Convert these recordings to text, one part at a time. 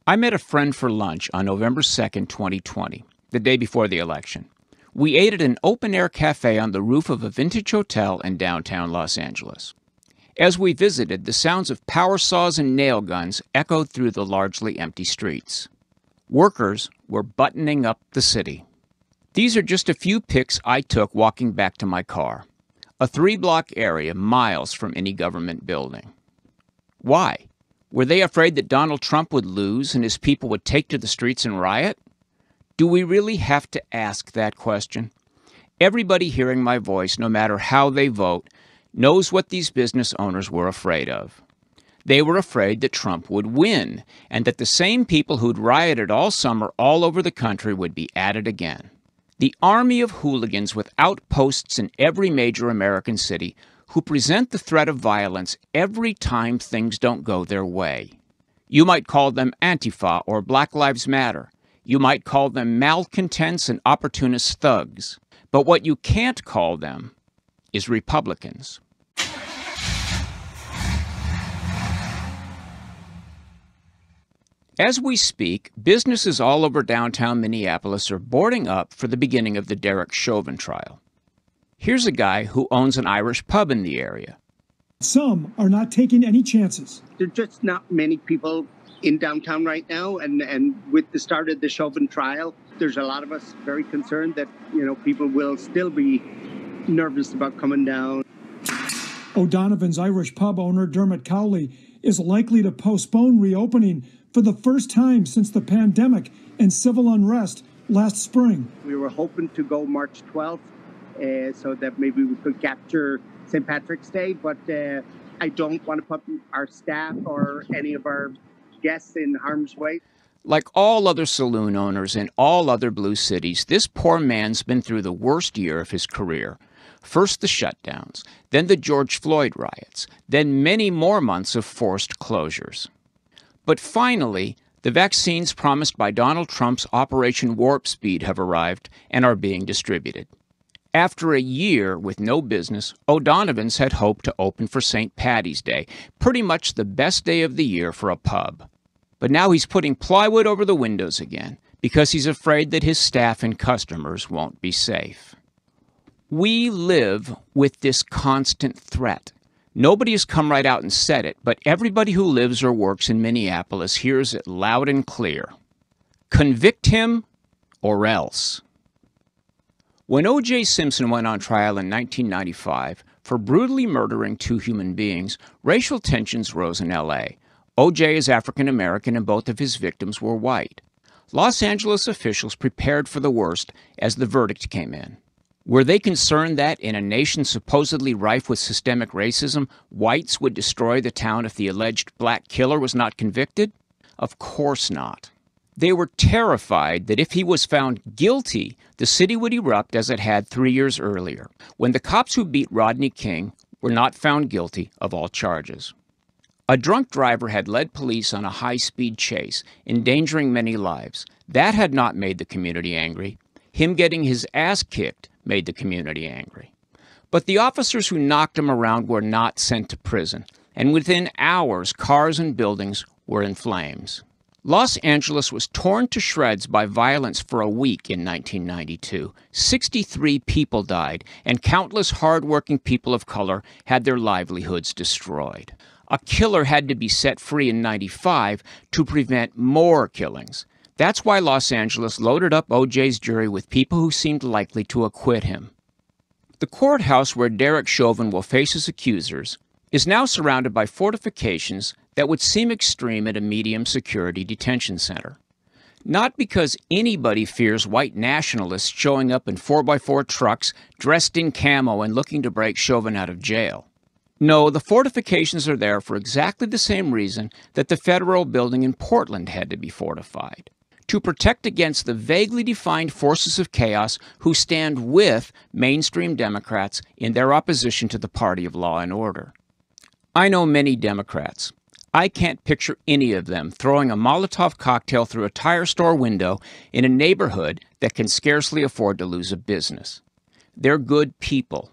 I met a friend for lunch on November 2nd, 2020, the day before the election. We ate at an open-air cafe on the roof of a vintage hotel in downtown Los Angeles. As we visited, the sounds of power saws and nail guns echoed through the largely empty streets. Workers were buttoning up the city. These are just a few pics I took walking back to my car. A 3-block area miles from any government building. Why? Were they afraid that Donald Trump would lose and his people would take to the streets and riot? Do we really have to ask that question? Everybody hearing my voice, no matter how they vote, knows what these business owners were afraid of. They were afraid that Trump would win, and that the same people who'd rioted all summer all over the country would be at it again. The army of hooligans with outposts in every major American city who present the threat of violence every time things don't go their way. You might call them Antifa or Black Lives Matter. You might call them malcontents and opportunist thugs. But what you can't call them is Republicans. As we speak, businesses all over downtown Minneapolis are boarding up for the beginning of the Derek Chauvin trial. Here's a guy who owns an Irish pub in the area. Some are not taking any chances. There are just not many people in downtown right now, and with the start of the Chauvin trial, there's a lot of us very concerned that, people will still be nervous about coming down. O'Donovan's Irish pub owner, Dermot Cowley, is likely to postpone reopening for the first time since the pandemic and civil unrest last spring. We were hoping to go March 12th so that maybe we could capture St. Patrick's Day, but I don't want to put our staff or any of our guests in harm's way. Like all other saloon owners in all other blue cities, this poor man's been through the worst year of his career. First the shutdowns, then the George Floyd riots, then many more months of forced closures. But finally, the vaccines promised by Donald Trump's Operation Warp Speed have arrived and are being distributed. After a year with no business, O'Donovan's had hoped to open for St. Paddy's Day, pretty much the best day of the year for a pub. But now he's putting plywood over the windows again because he's afraid that his staff and customers won't be safe. We live with this constant threat. Nobody has come right out and said it, but everybody who lives or works in Minneapolis hears it loud and clear. Convict him or else. When O.J. Simpson went on trial in 1995 for brutally murdering 2 human beings, racial tensions rose in L.A. O.J. is African American and both of his victims were white. Los Angeles officials prepared for the worst as the verdict came in. Were they concerned that, in a nation supposedly rife with systemic racism, whites would destroy the town if the alleged black killer was not convicted? Of course not. They were terrified that if he was found guilty, the city would erupt as it had 3 years earlier, when the cops who beat Rodney King were not found guilty of all charges. A drunk driver had led police on a high-speed chase, endangering many lives. That had not made the community angry. Him getting his ass kicked made the community angry. But the officers who knocked him around were not sent to prison, and within hours, cars and buildings were in flames. Los Angeles was torn to shreds by violence for a week in 1992. 63 people died, and countless hard-working people of color had their livelihoods destroyed. A killer had to be set free in 95 to prevent more killings. That's why Los Angeles loaded up O.J.'s jury with people who seemed likely to acquit him. The courthouse where Derek Chauvin will face his accusers is now surrounded by fortifications that would seem extreme at a medium-security detention center. Not because anybody fears white nationalists showing up in 4x4 trucks, dressed in camo and looking to break Chauvin out of jail. No, the fortifications are there for exactly the same reason that the federal building in Portland had to be fortified. To protect against the vaguely defined forces of chaos who stand with mainstream Democrats in their opposition to the party of law and order. I know many Democrats. I can't picture any of them throwing a Molotov cocktail through a tire store window in a neighborhood that can scarcely afford to lose a business. They're good people.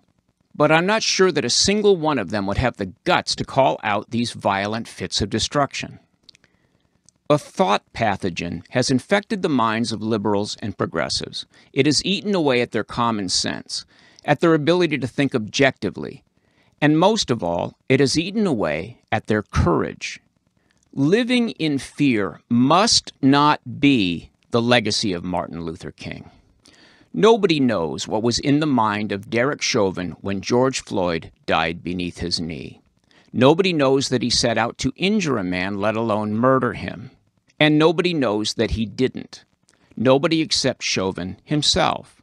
But I'm not sure that a single one of them would have the guts to call out these violent fits of destruction. A thought pathogen has infected the minds of liberals and progressives. It has eaten away at their common sense, at their ability to think objectively, and most of all, it has eaten away at their courage. Living in fear must not be the legacy of Martin Luther King. Nobody knows what was in the mind of Derek Chauvin when George Floyd died beneath his knee. Nobody knows that he set out to injure a man, let alone murder him. And nobody knows that he didn't. Nobody except Chauvin himself.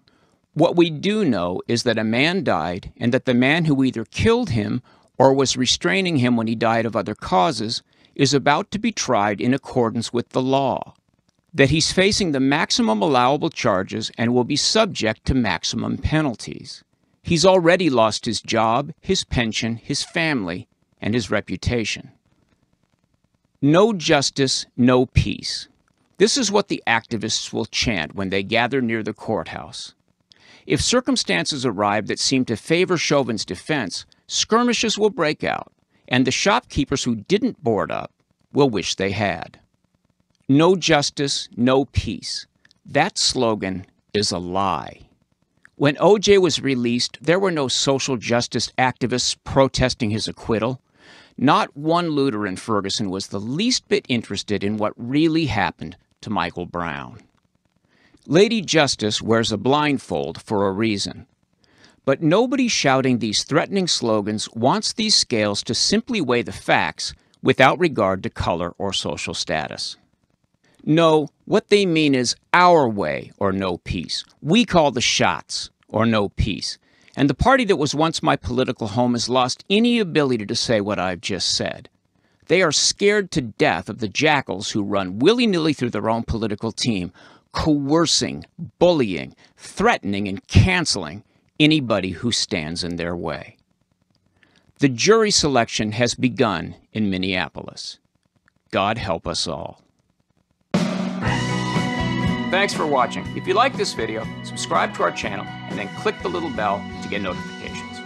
What we do know is that a man died, and that the man who either killed him or was restraining him when he died of other causes is about to be tried in accordance with the law. That he's facing the maximum allowable charges and will be subject to maximum penalties. He's already lost his job, his pension, his family, and his reputation. No justice, no peace. This is what the activists will chant when they gather near the courthouse. If circumstances arrive that seem to favor Chauvin's defense, skirmishes will break out, and the shopkeepers who didn't board up will wish they had. No justice, no peace. That slogan is a lie. When O.J. was released, there were no social justice activists protesting his acquittal. Not one looter in Ferguson was the least bit interested in what really happened to Michael Brown. Lady Justice wears a blindfold for a reason. But nobody shouting these threatening slogans wants these scales to simply weigh the facts without regard to color or social status. No, what they mean is our way or no peace. We call the shots or no peace. And the party that was once my political home has lost any ability to say what I've just said. They are scared to death of the jackals who run willy-nilly through their own political team, coercing, bullying, threatening, and canceling anybody who stands in their way. The jury selection has begun in Minneapolis. God help us all. Thanks for watching. If you like this video, subscribe to our channel and then click the little bell to get notifications.